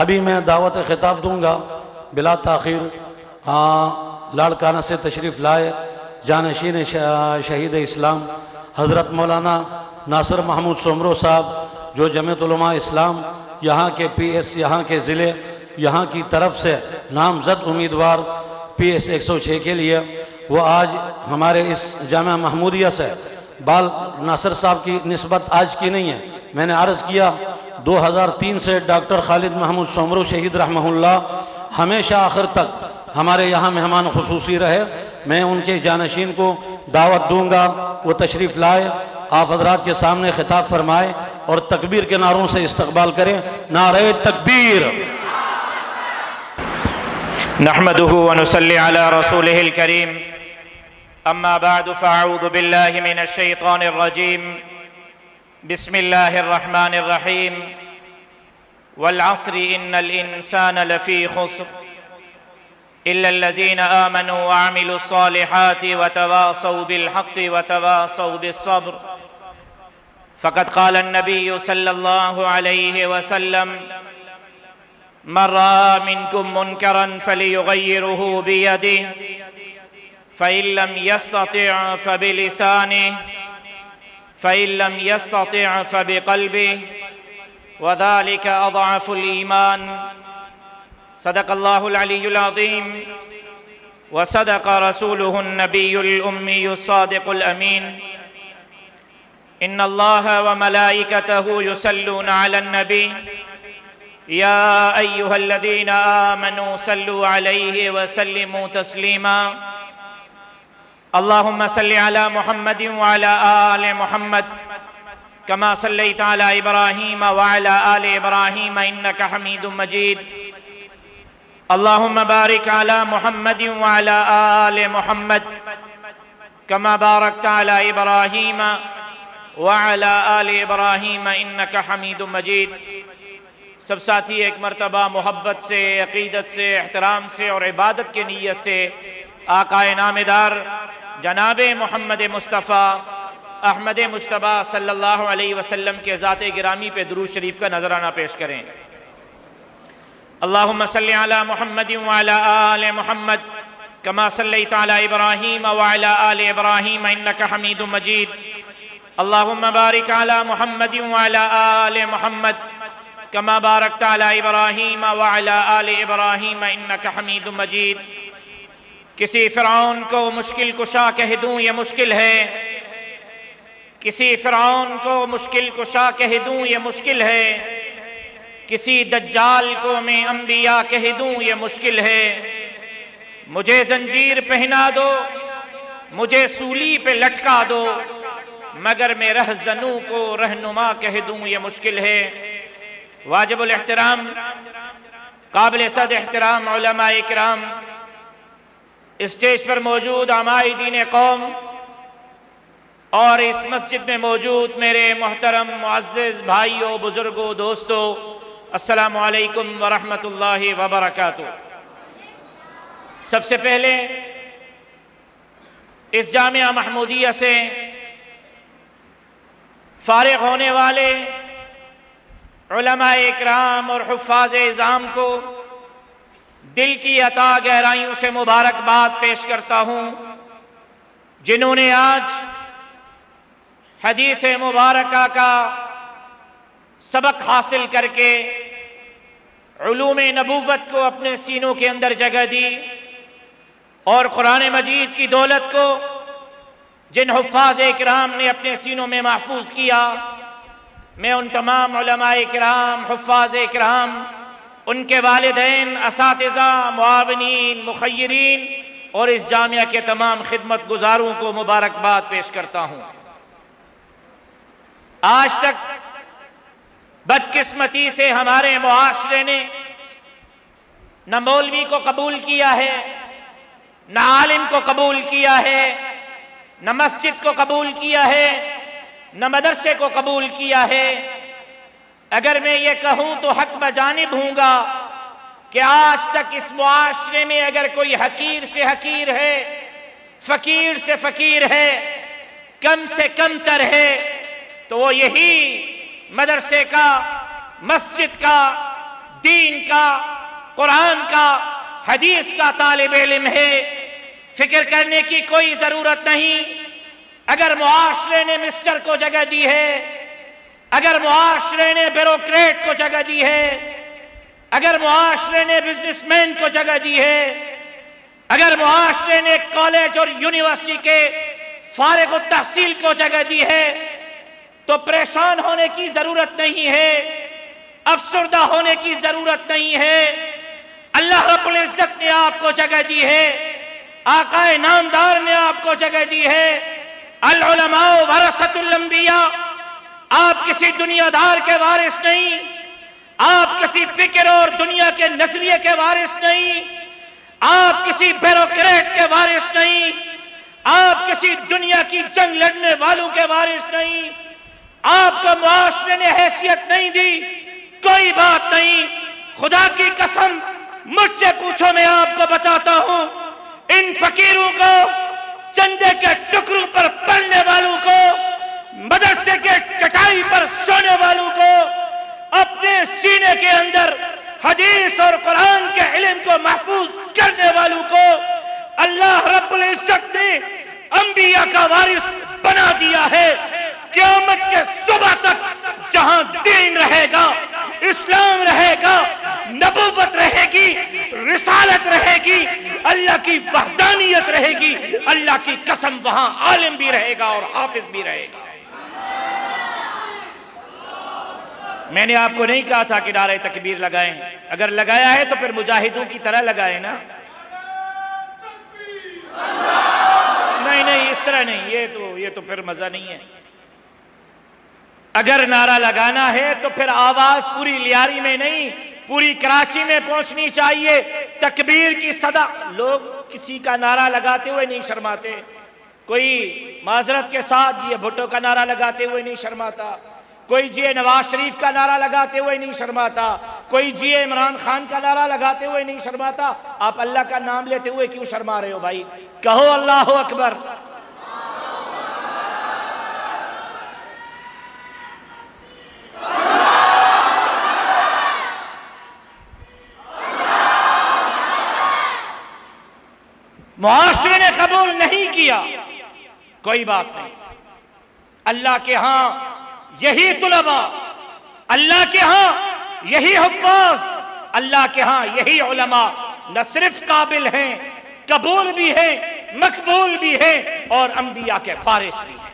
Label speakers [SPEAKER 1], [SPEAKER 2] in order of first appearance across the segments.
[SPEAKER 1] ابھی میں دعوت خطاب دوں گا بلا تاخیر لاڑکانہ سے تشریف لائے جانشین شہید اسلام حضرت مولانا ناصر محمود سومرو صاحب، جو جمعیت علماء اسلام یہاں کے پی ایس، یہاں کے ضلع، یہاں کی طرف سے نامزد امیدوار پی ایس 106 کے لیے، وہ آج ہمارے اس جامعہ محمودیہ سے بال ناصر صاحب کی نسبت آج کی نہیں ہے. میں نے عرض کیا 2003 سے ڈاکٹر خالد محمود سومرو شہید رحمہ اللہ ہمیشہ آخر تک ہمارے یہاں مہمان خصوصی رہے. میں ان کے جانشین کو دعوت دوں گا، وہ تشریف لائے، آپ حضرات کے سامنے خطاب فرمائے اور تکبیر کے نعروں سے استقبال کریں. نعرہ تکبیر.
[SPEAKER 2] نحمده ونصلي على رسوله الكريم. أما بعد فأعوذ بالله من الشيطان الرجيم. بسم الله الرحمن الرحيم. والعصر إن الإنسان لفي خسر إلا الذين آمنوا وعملوا الصالحات وتواصوا بالحق وتواصوا بالصبر. فقد قال النبي صلى الله عليه وسلم: من رأى منكم منكرا فليغيره بيده فإن لم يستطع فبلسانه فإن لم يستطع فبقلبه وذلك أضعف الإيمان. صدق الله العلي العظيم وصدق رسوله النبي الأمي الصادق الأمين. إن الله وملائكته يصلون على النبي يا أيها الذين آمنوا صلوا عليه وسلموا تسليما. اللهم صل على محمد وعلى آل محمد كما صليت على إبراهيم وعلى آل إبراهيم إنك حميد مجيد. اللهم بارك على محمد وعلى آل محمد كما باركت على إبراهيم وعلى آل إبراهيم إنك حميد مجيد. سب ساتھی ایک مرتبہ محبت سے، عقیدت سے، احترام سے اور عبادت کی نیت سے آقا نامدار جناب محمد مصطفیٰ احمد مجتبیٰ صلی اللہ علیہ وسلم کے ذات گرامی پہ درود شریف کا نذرانہ پیش کریں. اللہم صلی علی محمد وعلی آل محمد کما صلیت علی ابراہیم وعلی آل ابراہیم انک حمید مجید. اللہم بارک علی محمد وعلی آل محمد کما بارکت علی ابراہیم وعلی آل ابراہیم انک حمید مجید. کسی فرعون کو مشکل کشا کہہ دوں یہ مشکل ہے، کسی فرعون کو مشکل کشا کہہ دوں یہ مشکل ہے، کسی دجال کو میں انبیاء کہہ دوں یہ مشکل ہے. مجھے زنجیر پہنا دو، مجھے سولی پہ لٹکا دو، مگر میں رہزنوں کو رہنما کہہ دوں یہ مشکل ہے. واجب الاحترام قابل صد احترام علماء اکرام، اسٹیج پر موجود علماء دین قوم اور اس مسجد میں موجود میرے محترم معزز بھائیوں، بزرگوں، دوستوں، السلام علیکم ورحمۃ اللہ وبرکاتہ. سب سے پہلے اس جامعہ محمودیہ سے فارغ ہونے والے علماء اکرام اور حفاظ اعظام کو دل کی عطا گہرائیوں سے مبارکباد پیش کرتا ہوں، جنہوں نے آج حدیث مبارکہ کا سبق حاصل کر کے علوم نبوت کو اپنے سینوں کے اندر جگہ دی اور قرآن مجید کی دولت کو جن حفاظ اکرام نے اپنے سینوں میں محفوظ کیا، میں ان تمام علماء اکرام، حفاظ اکرام، ان کے والدین، اساتذہ، معاونین، مخیرین اور اس جامعہ کے تمام خدمت گزاروں کو مبارکباد پیش کرتا ہوں. آج تک بدقسمتی سے ہمارے معاشرے نے نہ مولوی کو قبول کیا ہے، نہ عالم کو قبول کیا ہے، نہ مسجد کو قبول کیا ہے، نہ مدرسے کو قبول کیا ہے. اگر میں یہ کہوں تو حق بجانب ہوں گا کہ آج تک اس معاشرے میں اگر کوئی حقیر سے حقیر ہے، فقیر سے فقیر ہے، کم سے کم تر ہے، تو وہ یہی مدرسے کا، مسجد کا، دین کا، قرآن کا، حدیث کا طالب علم ہے، فکر کرنے کی کوئی ضرورت نہیں۔ اگر معاشرے نے مسٹر کو جگہ دی ہے، اگر معاشرے نے بیوروکریٹ کو جگہ دی ہے، اگر معاشرے نے بزنس مین کو جگہ دی ہے، اگر معاشرے نے کالج اور یونیورسٹی کے فارغ التحصیل کو جگہ دی ہے، تو پریشان ہونے کی ضرورت نہیں ہے، افسردہ ہونے کی ضرورت نہیں ہے۔ اللہ رب العزت نے آپ کو جگہ دی ہے، آقا نامدار نے آپ کو جگہ دی ہے۔ العلماء ورثۃ الانبیاء، آپ کسی دنیا دار کے وارث نہیں، آپ کسی فکر اور دنیا کے نظریے کے وارث نہیں، آپ کسی بیوروکریٹ کے وارث نہیں، آپ کسی دنیا کی جنگ لڑنے والوں کے وارث نہیں، آپ کو معاشرے نے حیثیت نہیں دی، کوئی بات نہیں۔ خدا کی قسم مجھ سے پوچھو، میں آپ کو بتاتا ہوں، ان فقیروں کو، چندے کے ٹکڑوں پر پلنے والوں کو، مدرسے کے چٹائی پر سونے والوں کو، اپنے سینے کے اندر حدیث اور قرآن کے علم کو محفوظ کرنے والوں کو اللہ رب العزت نے انبیاء کا وارث بنا دیا ہے۔ قیامت کے صبح تک جہاں دین رہے گا، اسلام رہے گا، نبوت رہے گی، رسالت رہے گی، اللہ کی وحدانیت رہے گی، اللہ کی قسم وہاں عالم بھی رہے گا اور حافظ بھی رہے گا۔ میں نے آپ کو نہیں کہا تھا کہ نعرہ تکبیر لگائیں، اگر لگایا ہے تو پھر مجاہدوں کی طرح لگائیں نا۔ نہیں اس طرح نہیں، یہ تو پھر مزہ نہیں ہے۔ اگر نعرہ لگانا ہے تو پھر آواز پوری لیاری میں نہیں، پوری کراچی میں پہنچنی چاہیے۔ تکبیر کی صدا، لوگ کسی کا نعرہ لگاتے ہوئے نہیں شرماتے، کوئی معذرت کے ساتھ یہ بھٹو کا نعرہ لگاتے ہوئے نہیں شرماتا، کوئی جی نواز شریف کا نعرہ لگاتے ہوئے نہیں شرماتا، کوئی جی عمران خان کا نعرہ لگاتے ہوئے نہیں شرماتا۔ آپ اللہ کا نام لیتے ہوئے کیوں شرما رہے ہو بھائی؟ کہو اللہ اکبر۔ معاشرے نے قبول نہیں کیا، کوئی بات نہیں۔ اللہ کے ہاں یہی طلباء، اللہ کے ہاں یہی حفاظ، اللہ کے ہاں یہی علماء نہ صرف قابل ہیں، قبول بھی ہیں، مقبول بھی ہیں اور انبیاء کے وارث بھی ہیں۔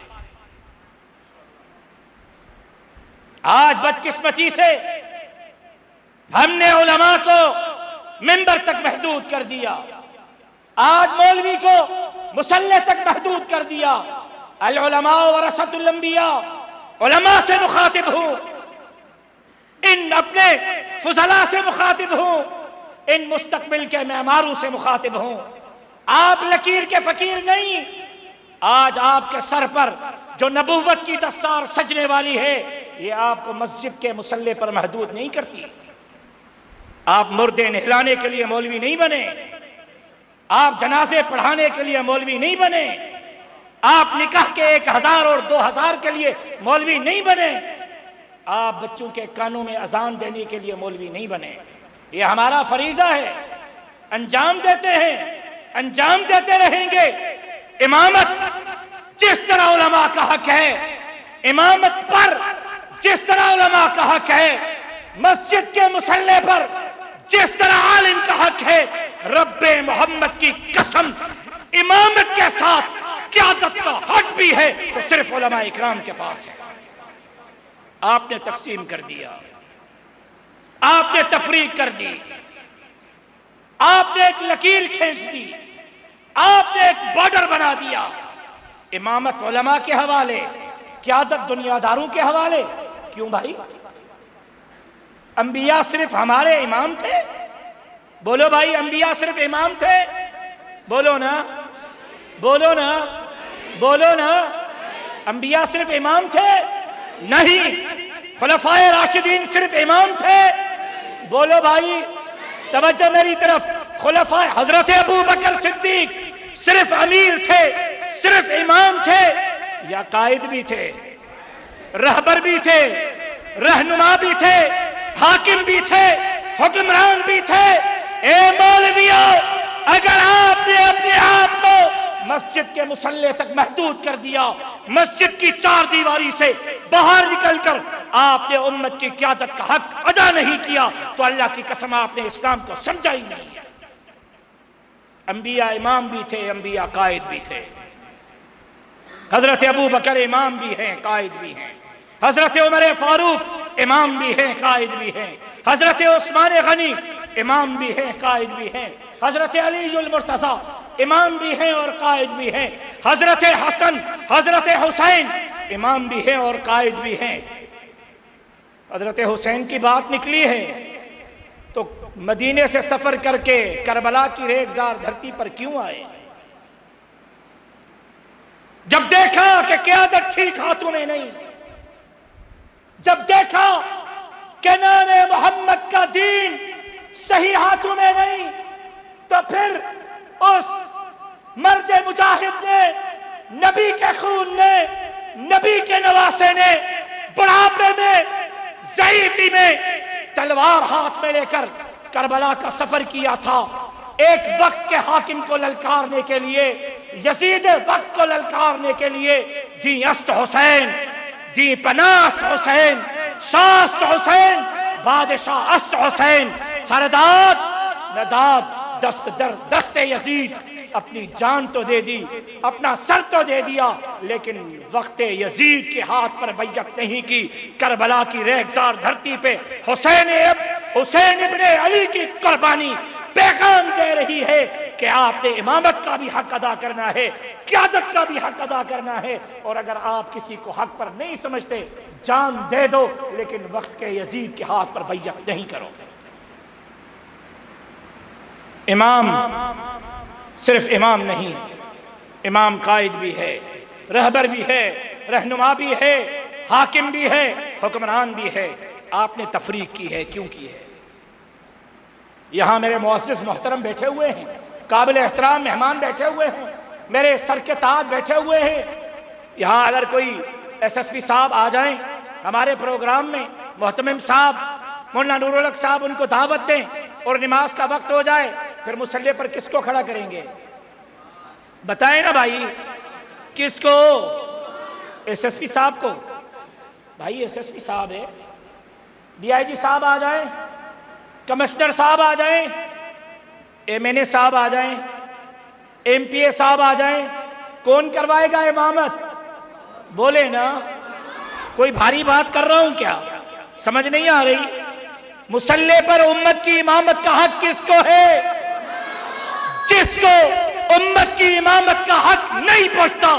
[SPEAKER 2] آج بدقسمتی سے ہم نے علماء کو منبر تک محدود کر دیا، آج مولوی کو مصلی تک محدود کر دیا۔ العلماء ورثۃ الانبیاء، علماء سے مخاطب ہوں، ان اپنے فضلاء سے مخاطب ہوں، ان مستقبل کے معماروں سے مخاطب ہوں۔ آپ لکیر کے فقیر نہیں، آج آپ کے سر پر جو نبوت کی دستار سجنے والی ہے، یہ آپ کو مسجد کے مصلی پر محدود نہیں کرتی۔ آپ مردے نہلانے کے لیے مولوی نہیں بنے، آپ جنازے پڑھانے کے لیے مولوی نہیں بنے، آپ نکاح کے 1000 اور 2000 کے لیے مولوی نہیں بنے، آپ بچوں کے کانوں میں اذان دینے کے لیے مولوی نہیں بنے۔ یہ ہمارا فریضہ ہے، انجام دیتے ہیں، انجام دیتے رہیں گے۔ امامت جس طرح علماء کا حق ہے، امامت پر جس طرح علماء کا حق ہے، مسجد کے مصلی پر جس طرح عالم کا حق ہے، رب محمد کی قسم امامت کے ساتھ قیادت کا حق بھی ہے تو صرف علماء اکرام کے پاس ہے۔ آپ نے تقسیم کر دیا، آپ نے تفریق کر دی، آپ نے ایک لکیر کھینچ دی، آپ نے ایک بارڈر بنا دیا۔ امامت علماء کے حوالے، قیادت دنیا داروں کے حوالے۔ کیوں بھائی؟ انبیاء صرف ہمارے امام تھے؟ بولو بھائی، انبیاء صرف امام تھے؟ بولو نا، بولو نا، بولو نا، انبیاء صرف امام تھے؟ نہیں۔ خلفائے راشدین صرف امام تھے؟ بولو بھائی، توجہ میری طرف۔ خلفائے حضرت ابو بکر صدیق صرف امیر تھے، صرف امام تھے، یا قائد بھی تھے، رہبر بھی تھے، رہنما بھی تھے، حاکم بھی تھے، حکمران بھی تھے۔ اے مولویوں، اگر آپ نے اپنے آپ کو مسجد کے مصلی تک محدود کر دیا، مسجد کی چار دیواری سے باہر نکل کر آپ نے امت کی قیادت کا حق ادا نہیں کیا، تو اللہ کی قسم آپ نے اسلام کو سمجھا ہی نہیں۔ انبیاء امام بھی تھے، انبیاء قائد بھی تھے۔ حضرت ابو بکر امام بھی ہیں، قائد بھی ہیں۔ حضرت عمر فاروق امام بھی ہیں، قائد بھی ہیں۔ حضرت عثمان غنی امام بھی ہیں، قائد بھی ہیں۔ حضرت علی المرتضیٰ امام بھی ہیں اور قائد بھی ہیں۔ حضرت حسن، حضرت حسین امام بھی ہیں اور قائد بھی ہیں۔ حضرت حسین کی بات نکلی ہے تو مدینے سے سفر کر کے کربلا کی ریگزار دھرتی پر کیوں آئے؟ جب دیکھا کہ قیادت ٹھیک ہاتھوں میں نہیں، جب دیکھا کہ نام محمد کا دین صحیح ہاتھوں میں نہیں، تو پھر اس مرد مجاہد نے، نبی کے خون نے، نبی کے نواسے نے بڑھاپے میں، ضعیفی میں تلوار ہاتھ میں لے کر کربلا کا سفر کیا تھا، ایک وقت کے حاکم کو للکارنے کے لیے، یزید وقت کو للکارنے کے لیے۔ دی است حسین، دی پناست حسین، شاست حسین، بادشاہ است حسین، سرداد نداد، دست در دست یزید، اپنی جان تو دے دی، اپنا سر تو دے دیا، لیکن وقت یزید کے ہاتھ پر بیعت نہیں کی۔ کربلا کی ریگزار دھرتی پہ حسین ابن علی کی قربانی پیغام دے رہی ہے کہ آپ نے امامت کا بھی حق ادا کرنا ہے، قیادت کا بھی حق ادا کرنا ہے، اور اگر آپ کسی کو حق پر نہیں سمجھتے جان دے دو، لیکن وقت کے یزید کے ہاتھ پر بیعت نہیں کرو۔ امام صرف امام نہیں، امام قائد بھی ہے، رہبر بھی ہے، رہنما بھی ہے، حاکم بھی ہے، حکمران بھی ہے۔ آپ نے تفریق کی ہے، کیوں کی ہے؟ یہاں میرے معزز محترم بیٹھے ہوئے ہیں، قابل احترام مہمان بیٹھے ہوئے ہیں، میرے سر کے تاج بیٹھے ہوئے ہیں۔ یہاں اگر کوئی ایس ایس پی صاحب آ جائیں ہمارے پروگرام میں، محتمم صاحب، مولانا نور الحق صاحب ان کو دعوت دیں اور نماز کا وقت ہو جائے، پھر مصلی پر کس کو کھڑا کریں گے؟ بتائیں نا بھائی، کس کو؟ ایس ایس پی صاحب کو؟ بھائی ایس ایس پی صاحب ہے، ڈی آئی جی صاحب آ جائیں، کمشنر صاحب آ جائیں، ایم این اے صاحب آ جائیں، ایم پی اے صاحب آ جائیں، کون کروائے گا امامت؟ بولے نا، کوئی بھاری بات کر رہا ہوں کیا؟ سمجھ نہیں آ رہی؟ مصلی پر امت کی امامت کا حق کس کو ہے؟ جس کو امت کی امامت کا حق نہیں پہنچتا،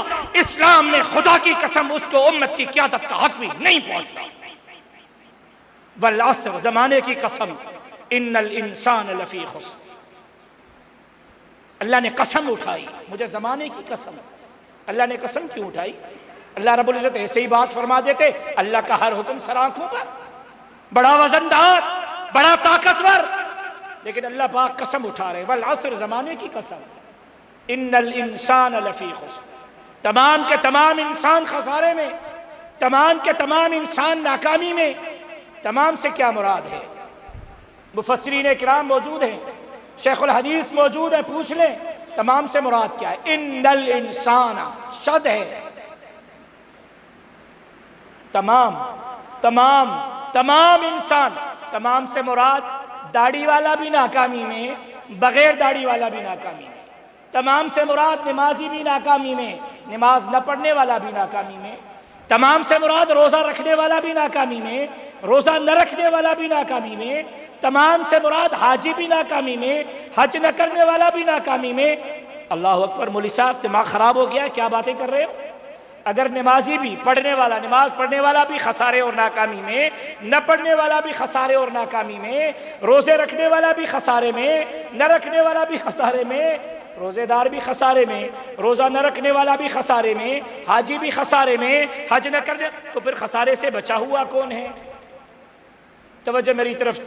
[SPEAKER 2] اسلام میں خدا کی قسم اس کو امت کی قیادت کا حق بھی نہیں پہنچتا۔ والعصر، زمانے کی قسم، ان الانسان لفی خسر، اللہ نے قسم اٹھائی، مجھے زمانے کی قسم۔ اللہ نے قسم کیوں اٹھائی؟ اللہ رب العزت ایسے ہی بات فرما دیتے، اللہ کا ہر حکم سر آنکھوں پر، بڑا وزندار، بڑا طاقتور، لیکن اللہ پاک قسم اٹھا رہے، والعصر، زمانے کی قسم، ان الانسان لفی خسر، تمام کے تمام انسان خسارے میں، تمام کے تمام انسان ناکامی میں۔ تمام سے کیا مراد ہے؟ مفسرین کرام موجود ہیں، شیخ الحدیث موجود ہے، پوچھ لیں تمام سے مراد کیا ہے؟ ان الانسان، شد ہے، تمام تمام تمام انسان، تمام سے مراد داڑھی والا بھی ناکامی میں، بغیر داڑھی والا بھی ناکامی میں، تمام سے مراد نمازی بھی ناکامی میں، نماز نہ پڑھنے والا بھی ناکامی میں، تمام سے مراد روزہ رکھنے والا بھی ناکامی میں، روزہ نہ رکھنے والا بھی ناکامی میں، تمام سے مراد حاجی بھی ناکامی میں، حج نہ کرنے والا بھی ناکامی میں۔ اللہ اکبر، مولوی صاحب دماغ خراب ہو گیا، کیا باتیں کر رہے ہو؟ اگر نمازی بھی، پڑھنے والا، نماز پڑھنے والا بھی خسارے اور ناکامی میں، نہ پڑھنے والا بھی خسارے اور ناکامی میں، روزے رکھنے والا بھی خسارے میں، نہ رکھنے والا بھی خسارے میں، روزے دار بھی خسارے میں، روزہ نہ رکھنے والا بھی خسارے میں، حاجی بھی خسارے میں، حج نہ کرنے، تو پھر خسارے سے بچا ہوا کون ہے؟ توجہ میری طرف،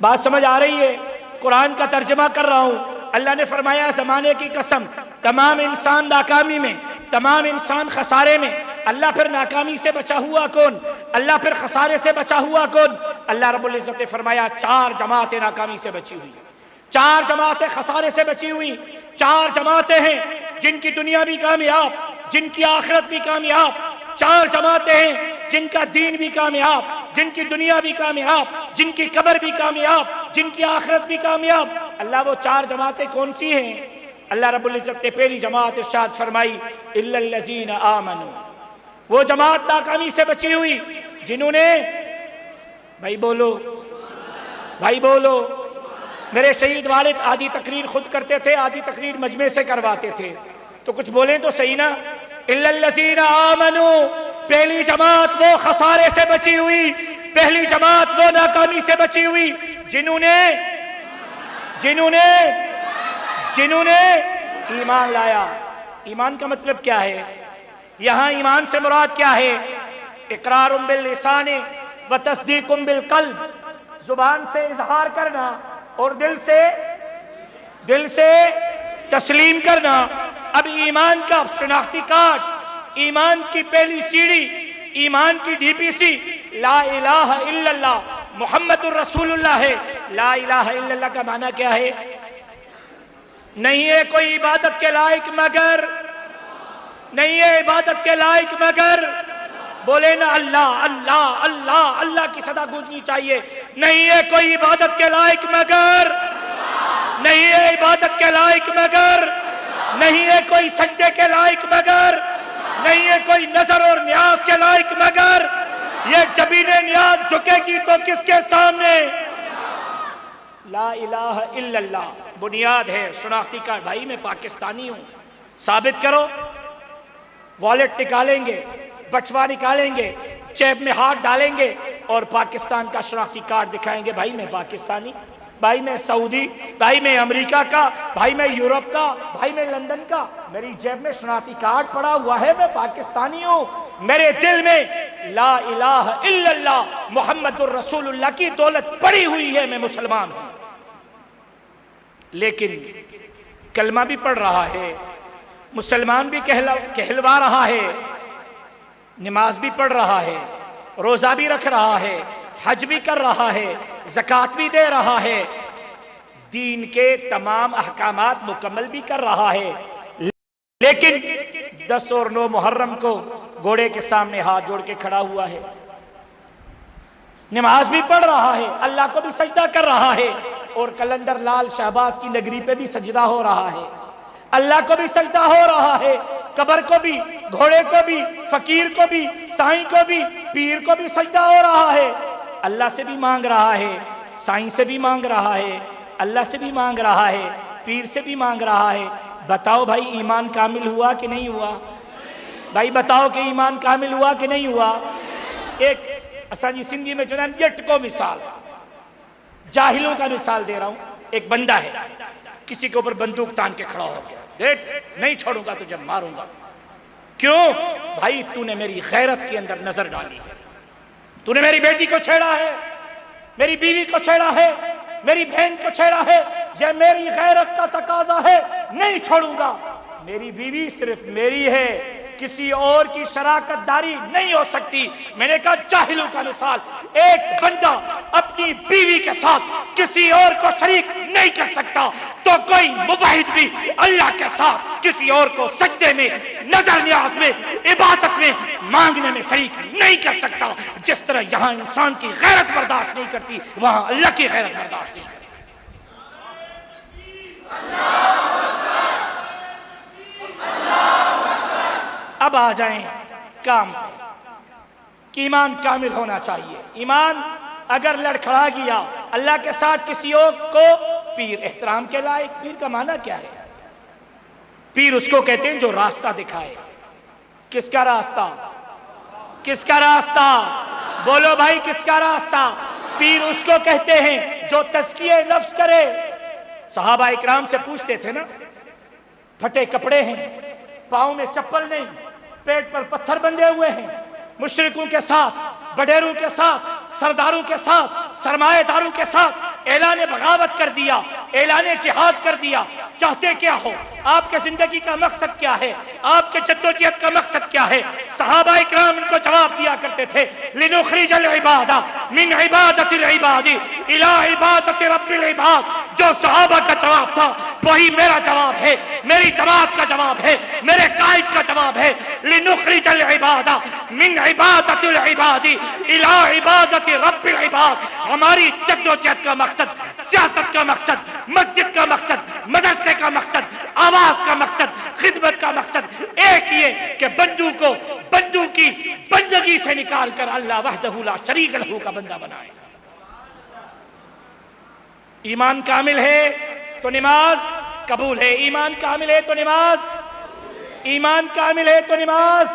[SPEAKER 2] بات سمجھ آ رہی ہے؟ قرآن کا ترجمہ کر رہا ہوں۔ اللہ نے فرمایا زمانے کی قسم، تمام انسان ناکامی میں، تمام انسان خسارے میں۔ اللہ پھر ناکامی سے بچا ہوا کون؟ اللہ پھر خسارے سے بچا ہوا کون؟
[SPEAKER 3] اللہ رب العزت نے فرمایا 4 جماعتیں ناکامی سے بچی ہوئی، 4 جماعتیں خسارے سے بچی ہوئی، 4 جماعتیں ہیں جن کی دنیا بھی کامیاب، جن کی آخرت بھی کامیاب، 4 جماعتیں ہیں جن کا دین بھی کامیاب، جن کی دنیا بھی کامیاب، جن کی قبر بھی کامیاب، جن کی آخرت بھی کامیاب۔ اللہ وہ 4 جماعتیں کون سی ہیں؟ اللہ رب العزت نے پہلی جماعت ارشاد فرمائی الا الذین آمنوا، وہ جماعت ناکامی سے بچی ہوئی جنہوں نے، بھائی بولو، بھائی بولو، میرے شہید والد آدھی تقریر خود کرتے تھے، آدھی تقریر مجمع سے کرواتے تھے، تو کچھ بولیں تو صحیح نا۔ الا الذین آمنوا، پہلی جماعت وہ خسارے سے بچی ہوئی، پہلی جماعت وہ ناکامی سے بچی ہوئی جنہوں نے ایمان لایا۔ ایمان کا مطلب کیا ہے؟ یہاں ایمان سے مراد کیا ہے؟ اقرار باللسان و تصدیق بالقلب، زبان سے اظہار کرنا اور دل سے تسلیم کرنا۔ اب ایمان کا شناختی کارڈ، ایمان کی پہلی سیڑھی، ایمان کی ڈی پی سی لا الہ الا اللہ محمد الرسول اللہ ہے۔ لا الہ الا اللہ کا معنی کیا ہے؟ نہیں ہے کوئی عبادت کے لائق مگر، نہیں ہے عبادت کے لائق مگر، بولے نا اللہ اللہ اللہ، اللہ کی صدا گونجنی چاہیے۔ نہیں ہے کوئی عبادت کے لائق مگر، نہیں ہے عبادت کے لائق مگر، نہیں ہے کوئی سجدے کے لائق مگر، نہیں ہے کوئی نظر اور نیاز کے لائق مگر۔ یہ جبین نیاز جھکے گی تو کس کے سامنے؟ لا الہ الا اللہ بنیاد ہے، شناختی کارڈ۔ بھائی میں پاکستانی ہوں، ثابت کرو۔ والیٹ نکالیں گے، بٹوا نکالیں گے، جیب میں ہاتھ ڈالیں گے اور پاکستان کا شناختی کارڈ دکھائیں گے، بھائی میں پاکستانی، بھائی میں سعودی، بھائی میں امریکہ کا، بھائی میں یورپ کا، بھائی میں لندن کا، میری جیب میں شناختی کارڈ پڑا ہوا ہے، میں پاکستانی ہوں۔ میرے دل میں لا الہ الا اللہ محمد الرسول اللہ کی دولت پڑی ہوئی ہے، میں مسلمان ہوں۔ لیکن کلمہ بھی پڑھ رہا ہے، مسلمان بھی کہلوا رہا ہے، نماز بھی پڑھ رہا ہے، روزہ بھی رکھ رہا ہے، حج بھی کر رہا ہے، زکوٰۃ بھی دے رہا ہے، دین کے تمام احکامات مکمل بھی کر رہا ہے، لیکن 10 اور 9 محرم کو گھوڑے کے سامنے ہاتھ جوڑ کے کھڑا ہوا ہے، نماز بھی پڑھ رہا ہے، اللہ کو بھی سجدہ کر رہا ہے، اور کلندر لال شہباز کی نگری پہ بھی سجدہ ہو رہا ہے، اللہ کو بھی سجدہ ہو رہا ہے، قبر کو بھی، گھوڑے کو بھی، فقیر کو بھی، سائیں کو بھی، پیر کو بھی سجدہ ہو رہا ہے، اللہ سے بھی مانگ رہا ہے، سائیں سے بھی مانگ رہا ہے، اللہ سے بھی مانگ رہا ہے، پیر سے بھی مانگ رہا ہے۔ بتاؤ بھائی ایمان کامل ہوا کہ نہیں ہوا؟ بھائی بتاؤ کہ ایمان کامل ہوا کہ نہیں ہوا؟ ایک اساں سندھی میں جو ہے جٹ کو مثال، جاہلوں کا مثال دے رہا ہوں۔ ایک بندہ ہے، کسی کے اوپر بندوق تان کے کھڑا ہو گیا، دیکھ نہیں چھوڑوں گا تجھے، ماروں گا۔ کیوں؟ بھائی تو نے میری غیرت کے اندر نظر ڈالی ہے، تو نے میری بیٹی کو چھیڑا ہے، میری بیوی کو چھیڑا ہے، میری بہن کو چھیڑا ہے، یہ میری غیرت کا تقاضا ہے، نہیں چھوڑوں گا۔ میری بیوی صرف میری ہے، کسی اور کی شراکت داری نہیں ہو سکتی۔ میں نے کہا جاہلوں کا مثال، ایک بندہ اپنی بیوی کے ساتھ کسی اور کو شریک نہیں کر سکتا، تو کوئی موحد بھی اللہ کے ساتھ کسی اور کو سجدے میں، نظر نیاز میں، عبادت میں، مانگنے میں شریک نہیں کر سکتا۔ جس طرح یہاں انسان کی غیرت برداشت نہیں کرتی، وہاں اللہ کی غیرت برداشت نہیں کرتی۔ اب آ جائیں کام کہ ایمان کامل ہونا چاہیے۔ ایمان اگر لڑکھڑا گیا اللہ کے ساتھ کسی اور کو، پیر احترام کے لائق۔ پیر کا معنی کیا ہے؟ پیر اس کو کہتے ہیں جو راستہ دکھائے۔ کس کا راستہ؟ کس کا راستہ؟ بولو بھائی کس کا راستہ؟ پیر اس کو کہتے ہیں جو تزکیہ نفس کرے۔ صحابہ اکرام سے پوچھتے تھے نا، پھٹے کپڑے ہیں، پاؤں میں چپل نہیں، پیٹ پر پتھر بندھے ہوئے ہیں، مشرکوں کے ساتھ، بڈیروں کے ساتھ، سرداروں کے ساتھ، سرمایہ داروں کے ساتھ اعلان بغاوت کر دیا، اعلان جہاد کر دیا۔ چاہتے کیا ہو؟ آپ کے زندگی کا مقصد کیا ہے؟ آپ کے جدوجہد کا مقصد کیا ہے؟ صحابہ اکرام ان کو جواب دیا کرتے تھے لنخرج العباد من عبادت العباد الى عبادت رب العباد۔ جو صحابہ کا جواب تھا وہی میرا جواب ہے، میری جماعت کا جواب ہے، میرے قائد کا جواب ہے، لنخرج العباد من عبادت العباد الى عبادت رب العباد۔ ہماری جدوجہد کا مقصد، سیاست کا مقصد، مسجد کا مقصد، مدرسے کا مقصد، آواز کا مقصد، خدمت کا مقصد ایک ہی ہے کہ بندوں کو بندوں کی بندگی سے نکال کر اللہ وحدہ لا شریک لہ کا بندہ بنائے۔ ایمان کامل ہے تو نماز قبول ہے، ایمان کامل ہے تو نماز، ایمان کامل ہے تو نماز،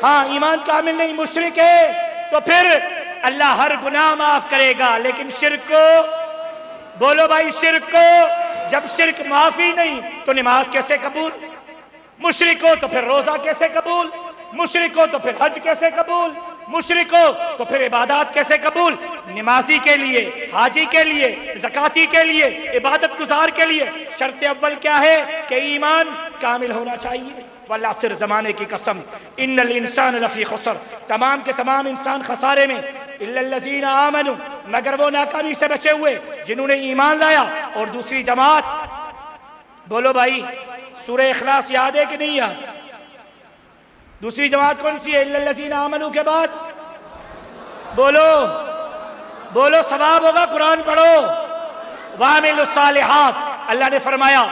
[SPEAKER 3] ہاں ایمان کامل نہیں مشرک ہے تو پھر اللہ ہر گناہ معاف کرے گا، لیکن شرک کو، بولو بھائی شرک کو، جب شرک معافی نہیں تو نماز کیسے قبول؟ مشرک ہو تو پھر روزہ کیسے قبول؟ مشرک ہو تو پھر حج کیسے قبول؟ مشرک ہو تو پھر عبادات کیسے قبول؟ نمازی کے لیے، حاجی کے لیے، زکاتی کے لیے، عبادت گزار کے لیے شرط اول کیا ہے کہ ایمان کامل ہونا چاہیے۔ والعصر، زمانے کی قسم، ان الانسان لفی خسر، تمام کے تمام انسان خسارے میں، الا الذین آمنوا، مگر وہ ناکامی سے بچے ہوئے جنہوں نے ایمان لایا۔ اور دوسری جماعت، بولو بھائی سورہ اخلاص یاد ہے کہ نہیں یاد؟ دوسری جماعت کون سی ہے الا الذین آمنوا کے بعد؟ بولو بولو، ثواب ہوگا، قرآن پڑھو۔ وعملوا الصالحات، اللہ نے فرمایا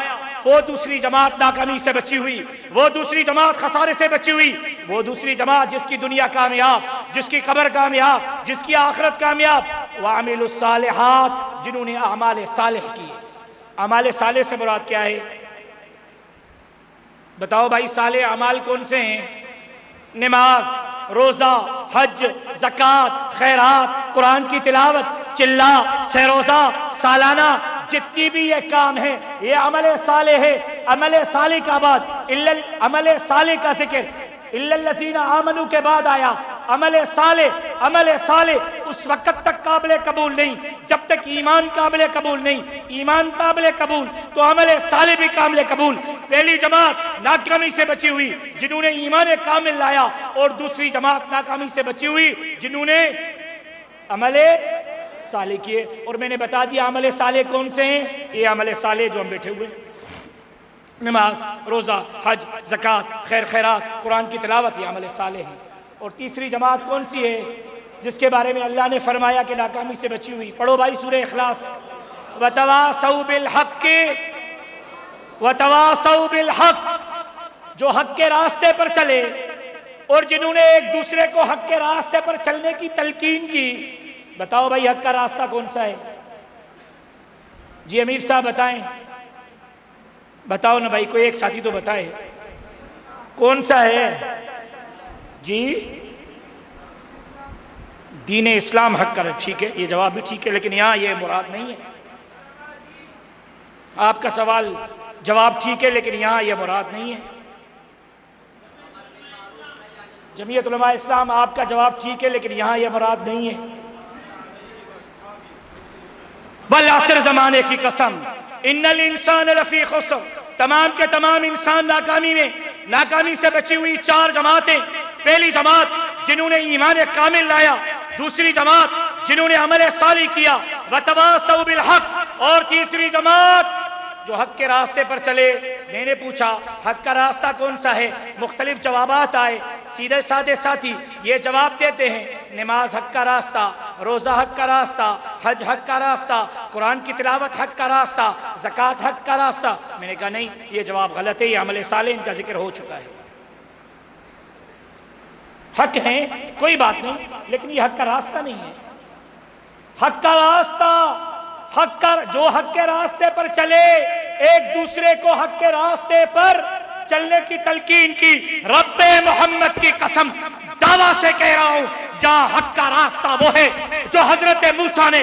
[SPEAKER 3] وہ دوسری جماعت ناکامی سے بچی ہوئی، وہ دوسری جماعت خسارے سے بچی ہوئی، وہ دوسری جماعت جس کی دنیا کامیاب، جس کی قبر کامیاب، جس کی آخرت کامیاب۔ وعملوا الصالحات، جنہوں نے اعمال صالح کیے۔ اعمال صالح سے مراد کیا ہے؟ بتاؤ بھائی، صالح اعمال کون سے ہیں؟ نماز، روزہ، حج، زکوٰۃ، خیرات، قرآن کی تلاوت، چلہ، سہ روزہ، سالانہ، جتنی بھی یہ کام ہے یہ عمل صالح ہے۔ عمل صالح کا بعد عمل صالح کا ذکر الا الذین آمنوا کے بعد آیا۔ عمل صالح اس وقت تک قابل قبول نہیں جب تک ایمان قابل قبول نہیں۔ ایمان قابل قبول تو عمل صالح بھی قابل قبول۔ پہلی جماعت ناکامی سے بچی ہوئی جنہوں نے ایمان کامل لایا، اور دوسری جماعت ناکامی سے بچی ہوئی جنہوں نے عمل صالح کیے۔ اور میں نے بتا دیا عمل صالح کون سے ہیں، یہ عمل صالح جو ہم بیٹھے ہوئے، نماز، روزہ، حج، زکوٰۃ، خیر خیرات، قرآن کی تلاوت، یہ عمل صالح ہیں۔ اور تیسری جماعت کون سی ہے جس کے بارے میں اللہ نے فرمایا کہ ناکامی سے بچی ہوئی؟ پڑھو بھائی سورہ اخلاص، وَتَوَاصَوْا بِالْحَقِّ وَتَوَاصَوْا بِالْحَقِّ، جو حق کے راستے پر چلے اور جنہوں نے ایک دوسرے کو حق کے راستے پر چلنے کی تلقین کی۔ بتاؤ بھائی حق کا راستہ کون سا ہے؟ جی امیر صاحب بتائیں، بتاؤ نا بھائی، کوئی ایک ساتھی تو بتائے کون سا ہے؟ جی دین اسلام حق کا، ٹھیک ہے، یہ جواب بھی ٹھیک ہے، لیکن یہاں یہ مراد نہیں ہے۔ آپ کا سوال جواب ٹھیک ہے لیکن یہاں یہ مراد نہیں ہے۔ جمعیت علماء اسلام، آپ کا جواب ٹھیک ہے لیکن یہاں یہ مراد نہیں ہے۔ والعصر، زمانے کی قسم، ان الانسان لفی خسر، تمام کے تمام انسان ناکامی میں، ناکامی سے بچی ہوئی چار جماعتیں۔ پہلی جماعت جنہوں نے ایمان کامل لایا، دوسری جماعت جنہوں نے عمل صالح کیا، وتواصوا بالحق، اور تیسری جماعت جو حق کے راستے پر چلے۔ میں نے پوچھا حق کا راستہ کون سا ہے، مختلف جوابات آئے۔ سیدھے سادے ساتھی یہ جواب دیتے ہیں نماز حق کا راستہ، روزہ حق کا راستہ، حج حق کا راستہ، قرآن کی تلاوت حق کا راستہ، زکوٰۃ حق کا راستہ۔ میں نے کہا نہیں، یہ جواب غلط ہے، یہ عمل صالح ان کا ذکر ہو چکا ہے۔ حق ہیں کوئی بات نہیں، لیکن یہ حق کا راستہ نہیں ہے۔ حق کا راستہ، جو حق کے راستے پر چلے، ایک دوسرے کو حق کے راستے پر چلنے کی تلقین کی، رب محمد کی قسم دعویٰ سے کہہ رہا ہوں، یا حق کا راستہ وہ ہے جو حضرت موسیٰ نے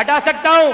[SPEAKER 3] ہٹا سکتا ہوں؟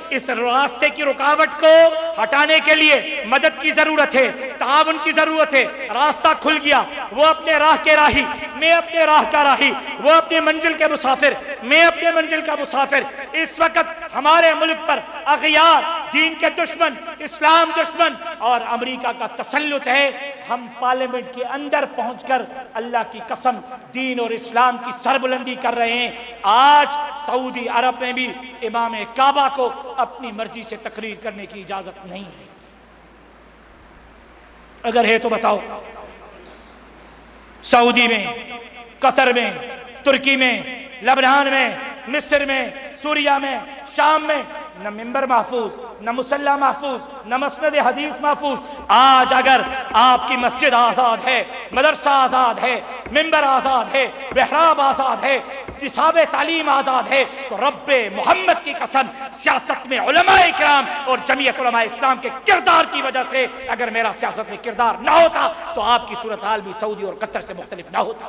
[SPEAKER 3] اس راستے کی رکاوٹ کو ہٹانے کے لیے مدد کی ضرورت ہے، تعاون کی ضرورت ہے۔ راستہ کھل گیا، وہ اپنے راہ کے راہی، میں اپنے راہ کا راہی، وہ اپنے منزل کے مسافر، میں اپنے منزل کا مسافر۔ اس وقت ہمارے ملک پر اغیار، دین کے دشمن، اسلام دشمن اور امریکہ کا تسلط ہے۔ ہم پارلیمنٹ کے اندر پہنچ کر اللہ کی قسم دین اور اسلام کی سربلندی کر رہے ہیں۔ آج سعودی عرب میں بھی امام کعبہ کو اپنی مرضی سے تقریر کرنے کی اجازت نہیں ہے۔ اگر ہے تو بتاؤ، سعودی میں، قطر میں، ترکی میں، لبنان میں، مصر میں، سوریہ میں، شام میں نہ ممبر محفوظ، نہ مصلی محفوظ، نہ مسند حدیث محفوظ۔ آج اگر آپ کی مسجد آزاد ہے، مدرسہ آزاد ہے، ممبر آزاد ہے، محراب آزاد ہے، نصاب تعلیم آزاد ہے، تو رب محمد کی قسم سیاست میں علماء کرام اور جمعیت علماء اسلام کے کردار کی وجہ سے اگر میرا سیاست میں کردار نہ ہوتا تو آپ کی صورتحال بھی سعودی اور قطر سے مختلف نہ ہوتا۔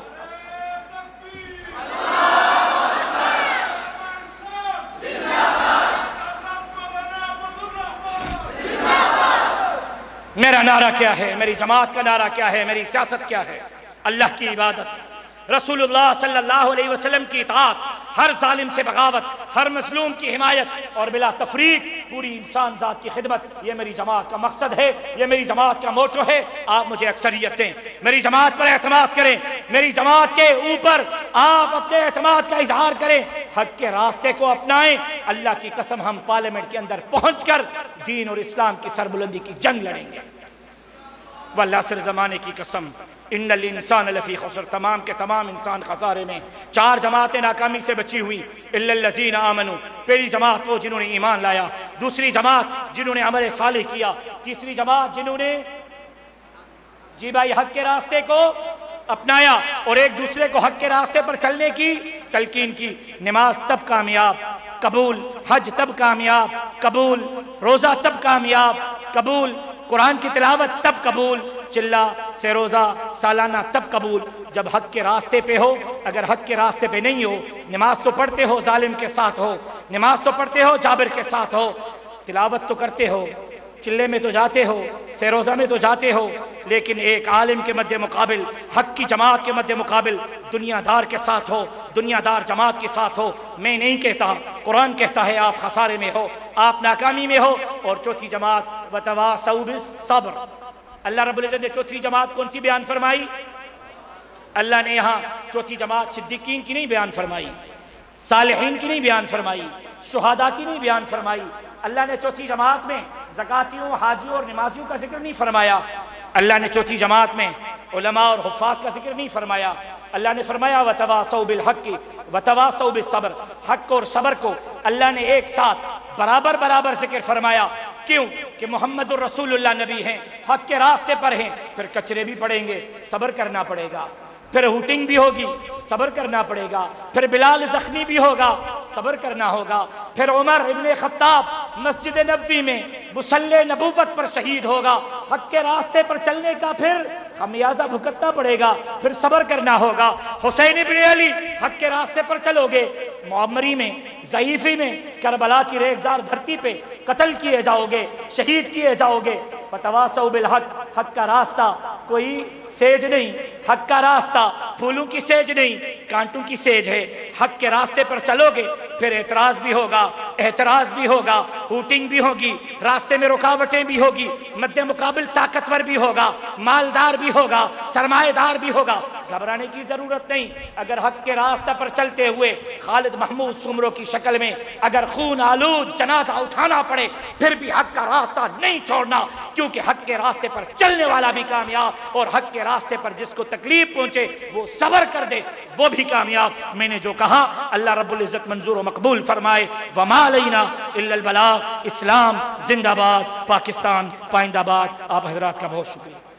[SPEAKER 3] میرا نعرہ کیا ہے؟ میری جماعت کا نعرہ کیا ہے؟ میری سیاست کیا ہے؟ اللہ کی عبادت، رسول اللہ صلی اللہ علیہ وسلم کی اطاعت، ہر ظالم سے بغاوت، ہر مظلوم کی حمایت اور بلا تفریق پوری انسان ذات کی خدمت، یہ میری جماعت کا مقصد ہے، یہ میری جماعت کا موٹو ہے۔ آپ مجھے اکثریت دیں، میری جماعت پر اعتماد کریں، میری جماعت کے اوپر آپ اپنے اعتماد کا اظہار کریں، حق کے راستے کو اپنائیں۔ اللہ کی قسم ہم پارلیمنٹ کے اندر پہنچ کر دین اور اسلام کی سربلندی کی جنگ لڑیں گے۔ واللہ سر زمانے کی قسم، ان الانسان لفی خسر، تمام کے تمام انسان خسارے میں۔ چار جماعتیں ناکامی سے بچی ہوئی، الا الذین آمنوا، پہلی جماعت وہ جنہوں نے ایمان لایا، دوسری جماعت جنہوں نے عمل صالح کیا، تیسری جماعت جنہوں نے جی بھائی حق کے راستے کو اپنایا اور ایک دوسرے کو حق کے راستے پر چلنے کی تلقین کی۔ نماز تب کامیاب قبول، حج تب کامیاب قبول، روزہ تب کامیاب قبول، قرآن کی تلاوت تب قبول، چلہ سے روزہ سالانہ تب قبول جب حق کے راستے پہ ہو۔ اگر حق کے راستے پہ نہیں ہو، نماز تو پڑھتے ہو، ظالم کے ساتھ ہو، نماز تو پڑھتے ہو، جابر کے ساتھ ہو، تلاوت تو کرتے ہو، چلے میں تو جاتے ہو، سے روزہ میں تو جاتے ہو، لیکن ایک عالم کے مد مقابل، حق کی جماعت کے مد مقابل دنیا دار کے ساتھ ہو، دنیا دار جماعت کے ساتھ ہو۔ میں نہیں کہتا، قرآن کہتا ہے آپ خسارے میں ہو، آپ ناکامی میں ہو۔ اور چوتھی جماعت وتواصوا بالصبر، اللہ رب العزت نے چوتھی جماعت کون سی بیان فرمائی؟ اللہ نے یہاں چوتھی جماعت صدیقین کی نہیں بیان فرمائی، صالحین کی نہیں بیان فرمائی، شہداء کی نہیں بیان فرمائی۔ اللہ نے چوتھی جماعت میں زکاتیوں، حاجیوں اور نمازیوں کا ذکر نہیں فرمایا۔ اللہ نے چوتھی جماعت میں علماء اور حفاظ کا ذکر نہیں فرمایا۔ اللہ نے فرمایا وتواصوا بالحق وتواصوا بالصبر، حق اور صبر کو اللہ نے ایک ساتھ برابر برابر ذکر فرمایا۔ کیوں؟ کہ محمد الرسول اللہ نبی ہیں، حق کے راستے پر ہیں، پھر کچرے بھی پڑیں گے، صبر کرنا پڑے گا، پھر ہوٹنگ بھی ہوگی، صبر کرنا پڑے گا، پھر بلال زخمی بھی ہوگا، صبر کرنا ہوگا، پھر عمر ابن خطاب مسجد نبوی میں مصلی نبوت پر شہید ہوگا، حق کے راستے پر چلنے کا پھر خمیازہ بھگتنا پڑے گا، پھر صبر کرنا ہوگا۔ حسین ابن علی حق کے راستے پر چلو گے، معمری میں، ضعیفی میں، کربلا کی ریگزار دھرتی پہ قتل کیے جاؤ گے، شہید کیے جاؤ گے۔ وتواصوا بالحق، حق کا راستہ کوئی سیج نہیں، حق کا راستہ پھولوں کی سیج نہیں، کانٹوں کی سیج ہے۔ حق کے راستے پر چلو گے، پھر اعتراض بھی ہوگا، اعتراض بھی ہوگا، ہوٹنگ بھی ہوگی، راستے میں رکاوٹیں بھی ہوگی، مد مقابل طاقتور بھی ہوگا، مالدار بھی ہوگا، سرمایہ دار بھی ہوگا۔ گھبرانے کی ضرورت نہیں۔ اگر حق کے راستہ پر چلتے ہوئے خالد محمود سمرو کی شکل میں اگر خون آلود جنازہ اٹھانا پڑے، پھر بھی حق کا راستہ نہیں چھوڑنا، کیونکہ حق کے راستے پر چلنے والا بھی کامیاب، اور حق کے راستے پر جس کو تکلیف پہنچے وہ صبر کر دے وہ بھی کامیاب۔ میں نے جو کہا اللہ رب العزت منظور و مقبول فرمائے۔ وما علینا الا البلاغ۔ اسلام زندہ باد، پاکستان پائندہ باد۔ آپ حضرات کا بہت شکریہ۔